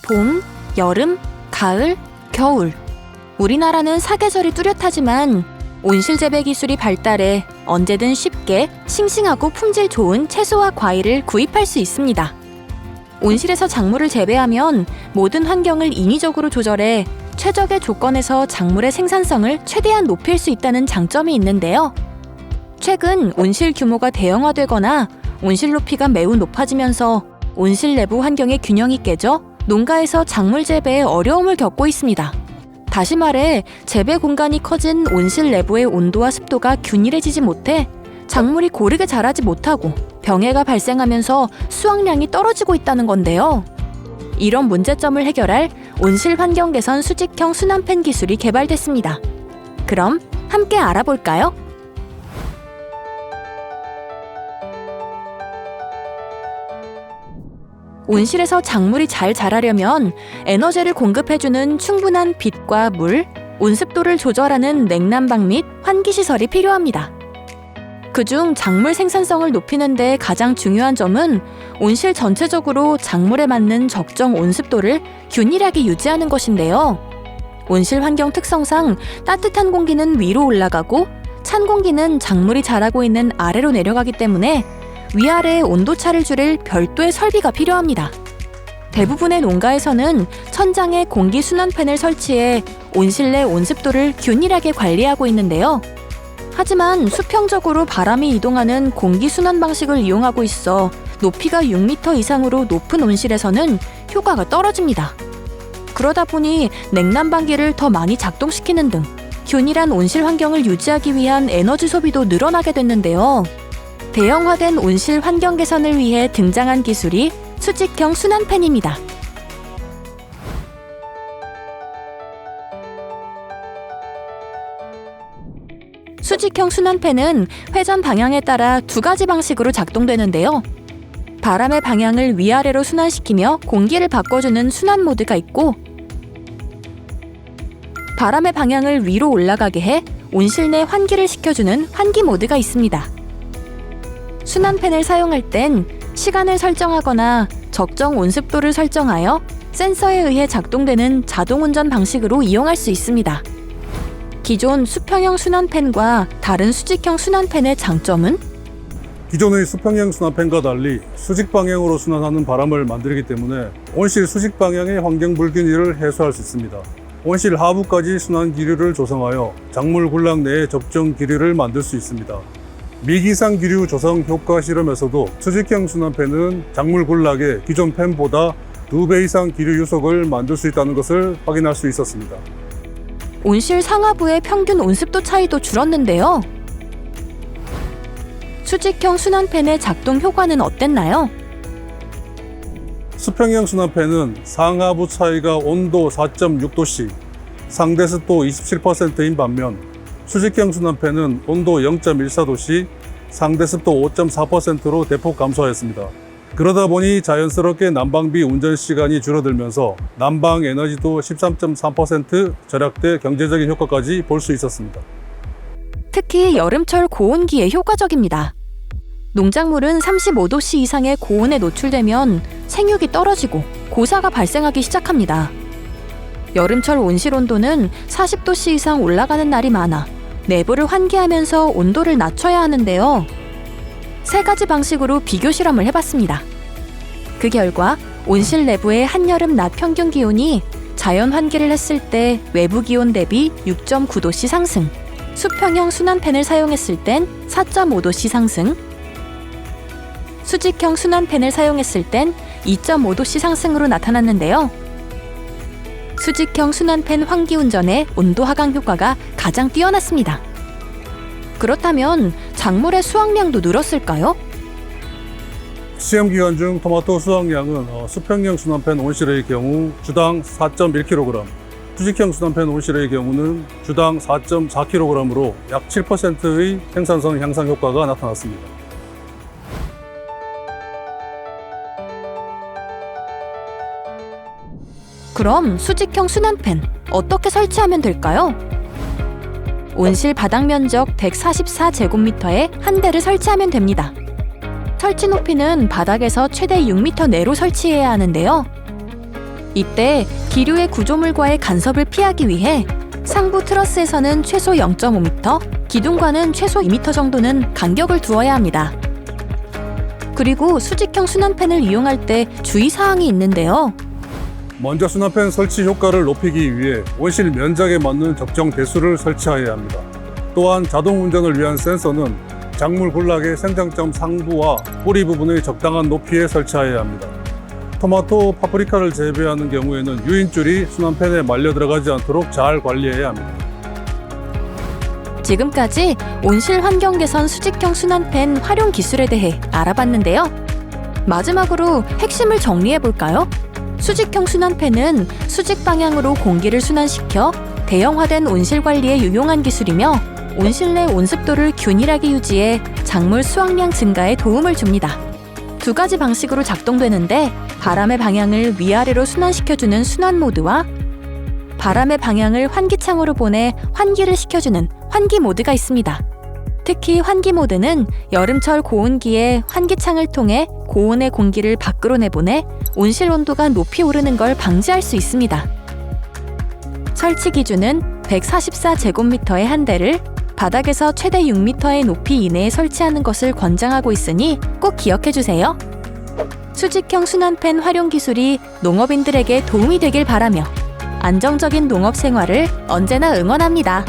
봄, 여름, 가을, 겨울. 우리나라는 사계절이 뚜렷하지만 온실 재배 기술이 발달해 언제든 쉽게 싱싱하고 품질 좋은 채소와 과일을 구입할 수 있습니다. 온실에서 작물을 재배하면 모든 환경을 인위적으로 조절해 최적의 조건에서 작물의 생산성을 최대한 높일 수 있다는 장점이 있는데요. 최근 온실 규모가 대형화되거나 온실 높이가 매우 높아지면서 온실 내부 환경의 균형이 깨져 농가에서 작물 재배에 어려움을 겪고 있습니다. 다시 말해 재배 공간이 커진 온실 내부의 온도와 습도가 균일해지지 못해 작물이 고르게 자라지 못하고 병해가 발생하면서 수확량이 떨어지고 있다는 건데요. 이런 문제점을 해결할 온실 환경 개선 수직형 순환팬 기술이 개발됐습니다. 그럼 함께 알아볼까요? 온실에서 작물이 잘 자라려면 에너지를 공급해주는 충분한 빛과 물, 온습도를 조절하는 냉난방 및 환기시설이 필요합니다. 그중 작물 생산성을 높이는 데 가장 중요한 점은 온실 전체적으로 작물에 맞는 적정 온습도를 균일하게 유지하는 것인데요. 온실 환경 특성상 따뜻한 공기는 위로 올라가고 찬 공기는 작물이 자라고 있는 아래로 내려가기 때문에 위아래의 온도차를 줄일 별도의 설비가 필요합니다. 대부분의 농가에서는 천장에 공기 순환팬을 설치해 온실 내 온습도를 균일하게 관리하고 있는데요. 하지만 수평적으로 바람이 이동하는 공기 순환 방식을 이용하고 있어 높이가 6m 이상으로 높은 온실에서는 효과가 떨어집니다. 그러다 보니 냉난방기를 더 많이 작동시키는 등 균일한 온실 환경을 유지하기 위한 에너지 소비도 늘어나게 됐는데요. 대형화된 온실 환경 개선을 위해 등장한 기술이 수직형 순환팬입니다. 수직형 순환팬은 회전 방향에 따라 두 가지 방식으로 작동되는데요. 바람의 방향을 위아래로 순환시키며 공기를 바꿔주는 순환 모드가 있고, 바람의 방향을 위로 올라가게 해 온실 내 환기를 시켜주는 환기 모드가 있습니다. 순환팬을 사용할 땐 시간을 설정하거나 적정 온습도를 설정하여 센서에 의해 작동되는 자동운전 방식으로 이용할 수 있습니다. 기존 수평형 순환팬과 다른 수직형 순환팬의 장점은? 기존의 수평형 순환팬과 달리 수직 방향으로 순환하는 바람을 만들기 때문에 온실 수직 방향의 환경 불균형을 해소할 수 있습니다. 온실 하부까지 순환 기류를 조성하여 작물 군락 내에 적정 기류를 만들 수 있습니다. 미기상 기류 조성 효과 실험에서도 수직형 순환팬은 작물 군락에 기존 팬보다 2배 이상 기류 유속을 만들 수 있다는 것을 확인할 수 있었습니다. 온실 상하부의 평균 온습도 차이도 줄었는데요. 수직형 순환팬의 작동 효과는 어땠나요? 수평형 순환팬은 상하부 차이가 온도 4.6도씨, 상대 습도 27%인 반면 수직형 순환팬은 온도 0.14도씨, 상대 습도 5.4%로 대폭 감소하였습니다. 그러다 보니 자연스럽게 난방비 운전 시간이 줄어들면서 난방 에너지도 13.3% 절약돼 경제적인 효과까지 볼 수 있었습니다. 특히 여름철 고온기에 효과적입니다. 농작물은 35도씨 이상의 고온에 노출되면 생육이 떨어지고 고사가 발생하기 시작합니다. 여름철 온실 온도는 40도씨 이상 올라가는 날이 많아 내부를 환기하면서 온도를 낮춰야 하는데요. 세 가지 방식으로 비교 실험을 해봤습니다. 그 결과 온실 내부의 한여름 낮 평균 기온이 자연 환기를 했을 때 외부 기온 대비 6.9도씨 상승, 수평형 순환팬을 사용했을 땐 4.5도씨 상승, 수직형 순환팬을 사용했을 땐 2.5도씨 상승으로 나타났는데요. 수직형 순환팬 환기 운전의 온도 하강 효과가 가장 뛰어났습니다. 그렇다면 작물의 수확량도 늘었을까요? 시험 기간 중 토마토 수확량은 수평형 순환팬 온실의 경우 주당 4.1kg, 수직형 순환팬 온실의 경우는 주당 4.4kg으로 약 7%의 생산성 향상 효과가 나타났습니다. 그럼 수직형 순환팬 어떻게 설치하면 될까요? 온실 바닥 면적 144제곱미터에 한 대를 설치하면 됩니다. 설치 높이는 바닥에서 최대 6m 내로 설치해야 하는데요. 이때 기류의 구조물과의 간섭을 피하기 위해 상부 트러스에서는 최소 0.5m, 기둥과는 최소 2m 정도는 간격을 두어야 합니다. 그리고 수직형 순환팬을 이용할 때 주의사항이 있는데요. 먼저 순환팬 설치 효과를 높이기 위해 온실 면적에 맞는 적정 대수를 설치해야 합니다. 또한 자동 운전을 위한 센서는 작물 군락의 생장점 상부와 뿌리 부분의 적당한 높이에 설치해야 합니다. 토마토, 파프리카를 재배하는 경우에는 유인줄이 순환팬에 말려 들어가지 않도록 잘 관리해야 합니다. 지금까지 온실 환경 개선 수직형 순환팬 활용 기술에 대해 알아봤는데요. 마지막으로 핵심을 정리해 볼까요? 수직형 순환팬은 수직 방향으로 공기를 순환시켜 대형화된 온실 관리에 유용한 기술이며 온실 내 온습도를 균일하게 유지해 작물 수확량 증가에 도움을 줍니다. 두 가지 방식으로 작동되는데 바람의 방향을 위아래로 순환시켜주는 순환 모드와 바람의 방향을 환기창으로 보내 환기를 시켜주는 환기 모드가 있습니다. 특히 환기 모드는 여름철 고온기에 환기창을 통해 고온의 공기를 밖으로 내보내 온실 온도가 높이 오르는 걸 방지할 수 있습니다. 설치 기준은 144제곱미터의 한 대를 바닥에서 최대 6m의 높이 이내에 설치하는 것을 권장하고 있으니 꼭 기억해 주세요. 수직형 순환팬 활용 기술이 농업인들에게 도움이 되길 바라며 안정적인 농업 생활을 언제나 응원합니다.